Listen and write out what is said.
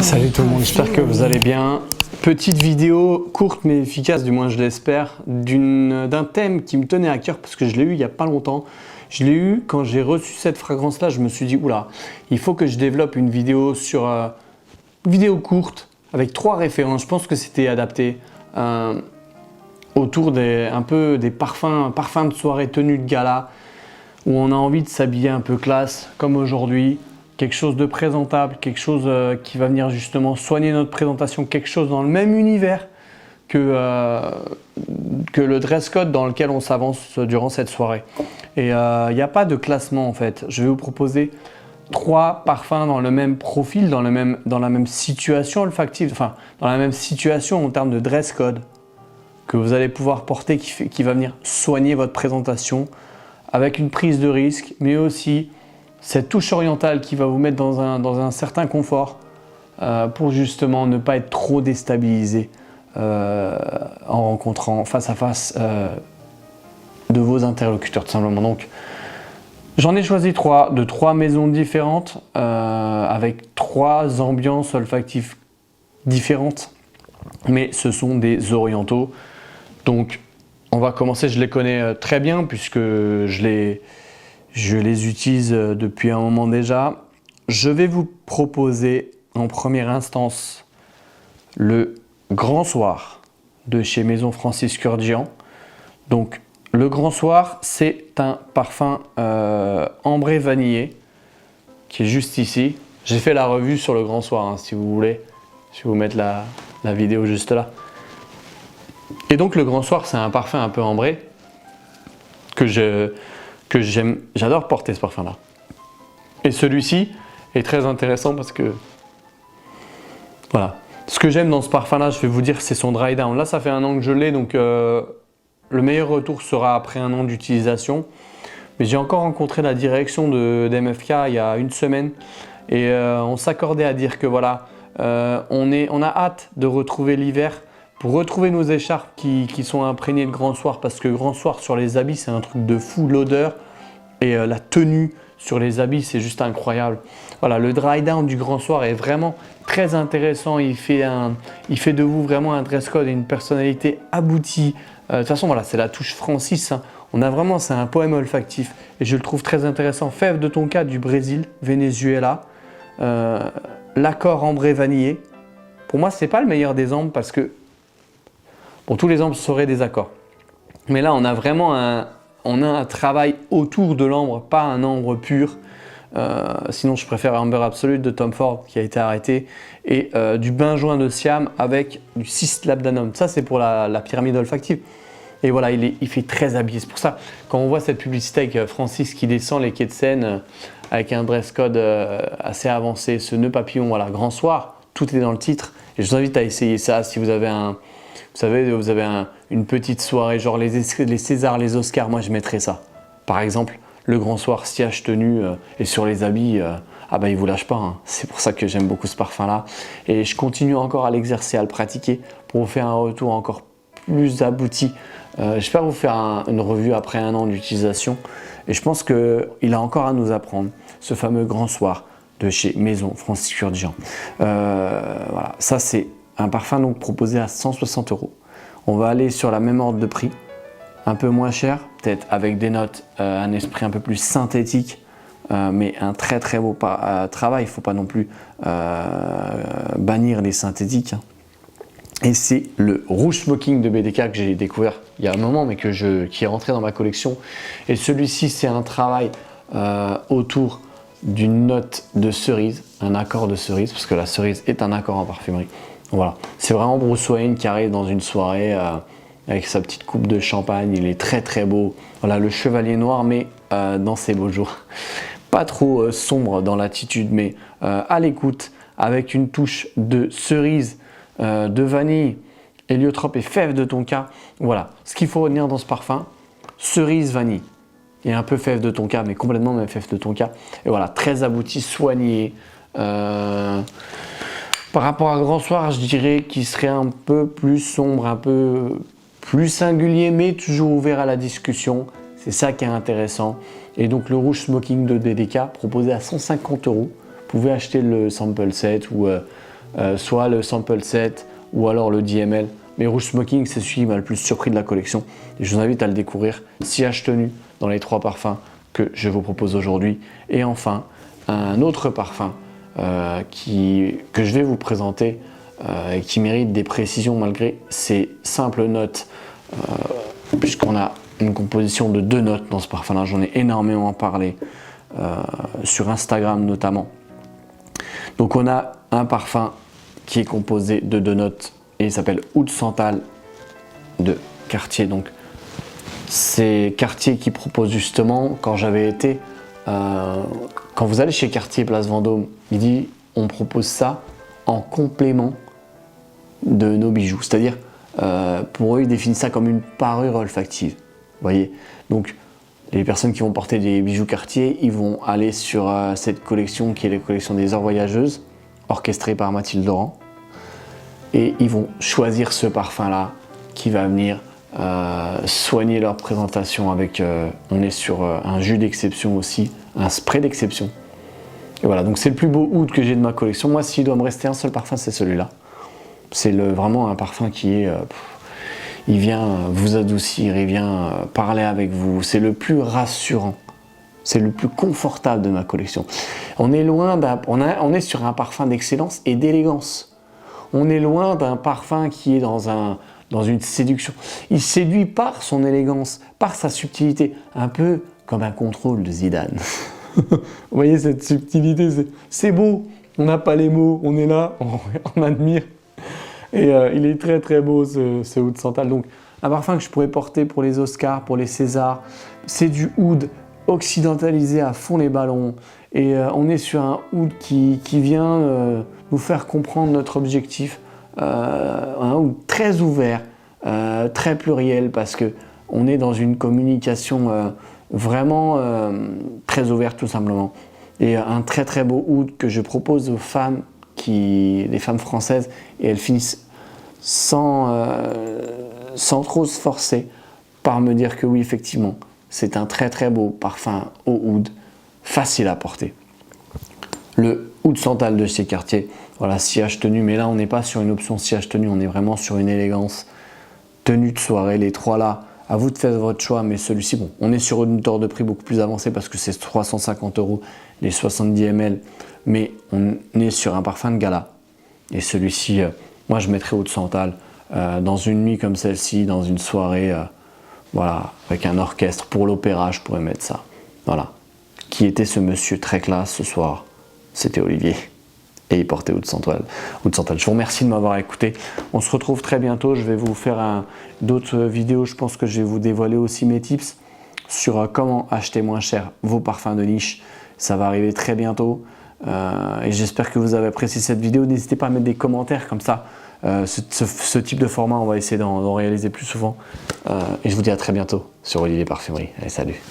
Salut tout le monde, j'espère que vous allez bien. Petite vidéo courte mais efficace, du moins je l'espère, d'un thème qui me tenait à cœur parce que je l'ai eu il n'y a pas longtemps. Je l'ai eu quand j'ai reçu cette fragrance-là, je me suis dit oula, il faut que je développe une vidéo sur une vidéo courte avec 3 références. Je pense que c'était adapté autour un peu des parfums de soirée, tenue de gala, où on a envie de s'habiller un peu classe comme aujourd'hui. Quelque chose de présentable, quelque chose qui va venir justement soigner notre présentation, quelque chose dans le même univers que le dress code dans lequel on s'avance durant cette soirée. Et il n'y a pas de classement en fait. Je vais vous proposer 3 parfums dans le même profil, dans la même situation olfactive, enfin dans la même situation en termes de dress code que vous allez pouvoir porter qui va venir soigner votre présentation avec une prise de risque, mais aussi cette touche orientale qui va vous mettre dans un certain confort pour justement ne pas être trop déstabilisé en rencontrant face à face de vos interlocuteurs tout simplement. Donc j'en ai choisi 3 de 3 maisons différentes avec 3 ambiances olfactives différentes, mais ce sont des orientaux. Donc on va commencer, je les connais très bien puisque je les utilise depuis un moment déjà. Je vais vous proposer en première instance le Grand Soir de chez Maison Francis Kurkdjian. Donc le Grand Soir, c'est un parfum ambré vanillé qui est juste ici. J'ai fait la revue sur le Grand Soir, hein, si vous voulez. Je vais vous mettre la vidéo juste là. Et donc le Grand Soir, c'est un parfum un peu ambré que j'aime, j'adore porter ce parfum là. Et celui-ci est très intéressant parce que voilà, ce que j'aime dans ce parfum là, je vais vous dire, c'est son dry down. Là ça fait 1 an que je l'ai, donc le meilleur retour sera après 1 an d'utilisation. Mais j'ai encore rencontré la direction d'MFK il y a 1 semaine et on s'accordait à dire que voilà, on a hâte de retrouver l'hiver pour retrouver nos écharpes qui sont imprégnées de Grand Soir, parce que Grand Soir sur les habits c'est un truc de fou, l'odeur et la tenue sur les habits c'est juste incroyable. Voilà, le dry down du Grand Soir est vraiment très intéressant, il fait de vous vraiment un dress code et une personnalité aboutie. De toute façon voilà, c'est la touche Francis, hein. On a vraiment, c'est un poème olfactif et je le trouve très intéressant. Fève de tonka du Brésil, Venezuela, l'accord ambré vanillé. Pour moi c'est pas le meilleur des ambres parce que bon, tous les ambres seraient des accords. Mais là, on a vraiment un travail autour de l'ambre, pas un ambre pur. Sinon, je préfère Amber Absolute de Tom Ford qui a été arrêté et du benjoin de Siam avec du 6-labdanum. Ça, c'est pour la pyramide olfactive. Et voilà, il fait très habillé. C'est pour ça, quand on voit cette publicité avec Francis qui descend les quais de Seine avec un dress code assez avancé, ce nœud papillon, voilà, Grand Soir, tout est dans le titre. Et je vous invite à essayer ça si vous avez une petite soirée, genre les Césars, les Oscars, moi je mettrais ça. Par exemple, le Grand Soir, sillage tenue et sur les habits, ah bah il vous lâche pas, hein. C'est pour ça que j'aime beaucoup ce parfum là. Et je continue encore à l'exercer, à le pratiquer pour vous faire un retour encore plus abouti. J'espère vous faire une revue après 1 an d'utilisation. Et je pense qu'il a encore à nous apprendre, ce fameux Grand Soir de chez Maison Francis Kurkdjian. Voilà, ça c'est un parfum donc proposé à 160 €. On va aller sur la même ordre de prix, un peu moins cher, peut-être avec des notes, un esprit un peu plus synthétique, mais un très très beau travail. Il ne faut pas non plus bannir les synthétiques. Et c'est le Rouge Smoking de BDK que j'ai découvert il y a un moment, mais qui est rentré dans ma collection. Et celui-ci, c'est un travail autour d'une note de cerise, un accord de cerise, parce que la cerise est un accord en parfumerie. Voilà, c'est vraiment Bruce Wayne qui arrive dans une soirée avec sa petite coupe de champagne, il est très très beau. Voilà, le chevalier noir, mais dans ses beaux jours. Pas trop sombre dans l'attitude, mais à l'écoute, avec une touche de cerise, de vanille, héliotrope et fève de tonka. Voilà, ce qu'il faut retenir dans ce parfum, cerise, vanille. Il y a un peu fève de tonka, mais complètement même fève de tonka. Et voilà, très abouti, soigné. Par rapport à Grand Soir, je dirais qu'il serait un peu plus sombre, un peu plus singulier, mais toujours ouvert à la discussion. C'est ça qui est intéressant. Et donc le Rouge Smoking de DDK, proposé à 150 €. pouvez acheter le sample set ou soit le sample set ou alors le DML. Mais Rouge Smoking, c'est celui qui m'a le plus surpris de la collection et je vous invite à le découvrir. Sillage Tenue dans les 3 parfums que je vous propose aujourd'hui. Et enfin, un autre parfum que je vais vous présenter et qui mérite des précisions malgré ses simples notes, puisqu'on a une composition de 2 notes dans ce parfum-là. J'en ai énormément parlé sur Instagram notamment. Donc on a un parfum qui est composé de 2 notes et il s'appelle Oud Santal de Cartier. Donc c'est Cartier qui propose justement, quand j'avais été, quand vous allez chez Cartier Place Vendôme, il dit on propose ça en complément de nos bijoux. C'est-à-dire pour eux ils définissent ça comme une parure olfactive. Vous voyez, donc les personnes qui vont porter des bijoux Cartier, ils vont aller sur cette collection qui est la collection des Heures Voyageuses, orchestrée par Mathilde Laurent. Et ils vont choisir ce parfum-là qui va venir soigner leur présentation avec, on est sur un jus d'exception aussi, un spray d'exception. Et voilà, donc c'est le plus beau oud que j'ai de ma collection. Moi, s'il doit me rester un seul parfum, c'est celui-là. C'est vraiment un parfum qui est... il vient vous adoucir, il vient parler avec vous. C'est le plus rassurant. C'est le plus confortable de ma collection. On est loin on est sur un parfum d'excellence et d'élégance. On est loin d'un parfum qui est dans une séduction. Il séduit par son élégance, par sa subtilité, un peu comme un contrôle de Zidane. Vous voyez cette subtilité, c'est beau. On n'a pas les mots, on est là, on admire. Et il est très très beau ce Oud Santal. Donc un parfum que je pourrais porter pour les Oscars, pour les Césars. C'est du oud occidentalisé à fond les ballons. Et on est sur un oud qui vient nous faire comprendre notre objectif. Un oud très ouvert, très pluriel, parce qu'on est dans une communication vraiment très ouverte tout simplement. Et un très très beau oud que je propose aux femmes, les femmes françaises, et elles finissent sans trop se forcer par me dire que oui, effectivement, c'est un très très beau parfum au oud, facile à porter. Le Oud Santal de chez Cartier, voilà, sillage tenue, mais là on n'est pas sur une option sillage tenue, on est vraiment sur une élégance, tenue de soirée, les 3 là, à vous de faire votre choix, mais celui-ci, bon, on est sur une hauteur de prix beaucoup plus avancée parce que c'est 350 €, les 70 ml, mais on est sur un parfum de gala. Et celui-ci, moi je mettrais Oud Santal dans une nuit comme celle-ci, dans une soirée, voilà, avec un orchestre pour l'opéra, je pourrais mettre ça. Voilà. Qui était ce monsieur très classe ce soir? C'était Olivier. Et il portait Oud Santal. Je vous remercie de m'avoir écouté. On se retrouve très bientôt. Je vais vous faire d'autres vidéos. Je pense que je vais vous dévoiler aussi mes tips sur comment acheter moins cher vos parfums de niche. Ça va arriver très bientôt. Et j'espère que vous avez apprécié cette vidéo. N'hésitez pas à mettre des commentaires comme ça. Ce type de format, on va essayer d'en réaliser plus souvent. Et je vous dis à très bientôt sur Olivier Parfumerie. Allez, salut!